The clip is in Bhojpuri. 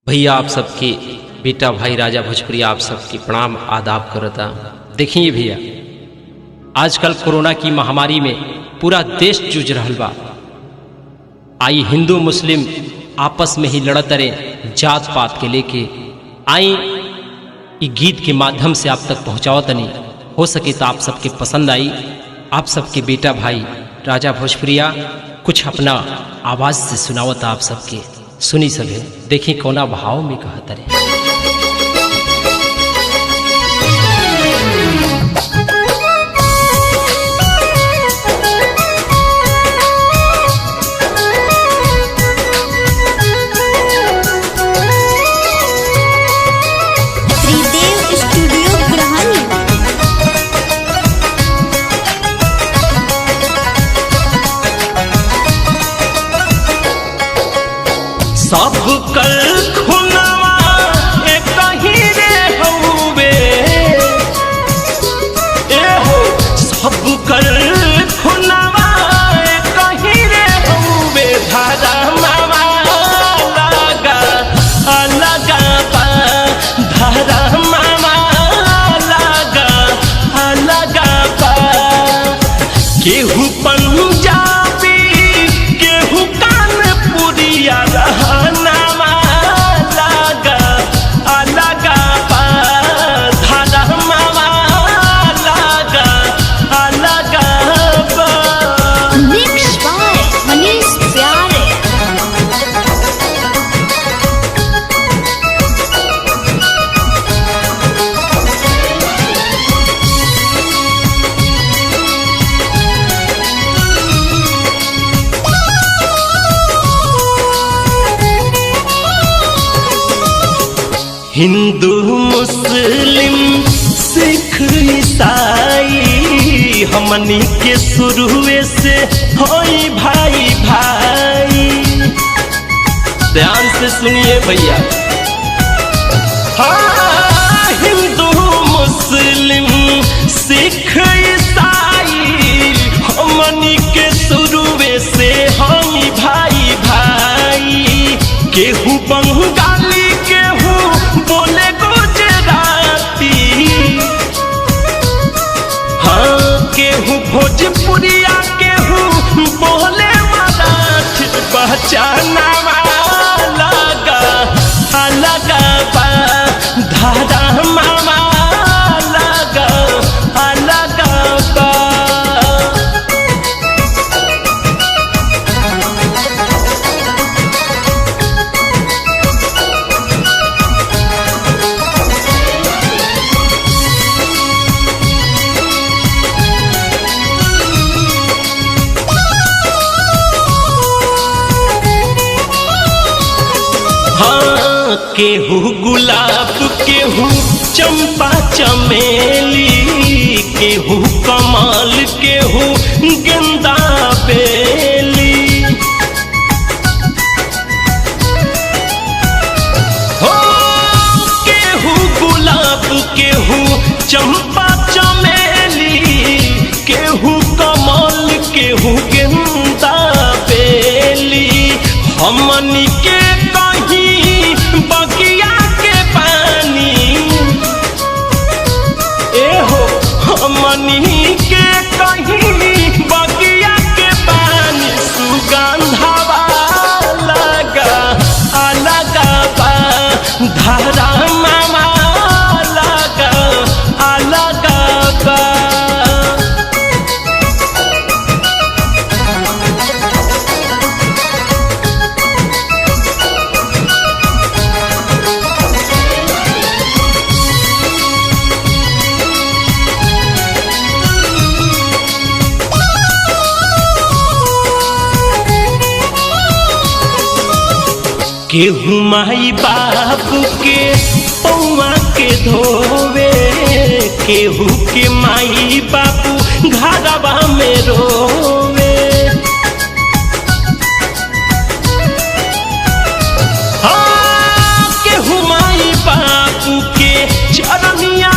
भैया आप सबके बेटा भाई राजा भोजपुरी आप सबके प्रणाम आदाब करता। देखिए भैया, आजकल कोरोना की महामारी में पूरा देश जूझ रहा बा। आई हिंदू मुस्लिम आपस में ही लड़त रहे जात पात के लेके। आई ये गीत के माध्यम से आप तक पहुँचाओ तनी, हो सके तो आप सबके पसंद आई। आप सबके बेटा भाई राजा भोजपुरिया कुछ अपना आवाज़ से सुनावत आप सबके सुनी सके। देखी कोना भाव में कहत रे। सब कल खुनवा एक ही रे हउवे, एहो सब कल खुनवा एक ही रे हउवे। धारा मावा लगा लगा पा, धारा मावा लगा लगा पा। केहू पंजाबी केहू कानपुरिया हिंदू मुस्लिम सिख ईसाई हमनी के शुरुए से होई भाई भाई। ध्यान से सुनिए भैया, हाँ हिंदू मुस्लिम सिख ईसाई हमनी के शुरुए से होई भाई भाई। केहू बंगाली केहू बोले गुजराती, हाँ केहू भोजपुरिया केहू बोले मराठी। पहचाना लगा लगा बा, धारा मामा लगा लगा बा। केहू गुलाब केहू चंपा चमेली, केहू कमल केहू गेंदा बेली। हो केहू गुलाब केहू चंपा चमेली, केहू कमल केहू गेंदा बेली। हमनी के बगिया के पानी, एहो हमनी के कहीं बगिया के पानी। सुगंधवा लगा लगा बा, धारा मामा लगा लगा बा। केहू माई बाबू के पौआ के धोवे, केहू के माई बाबू घरवा में रोवे। हाँ केहू माई बाबू के चरनिया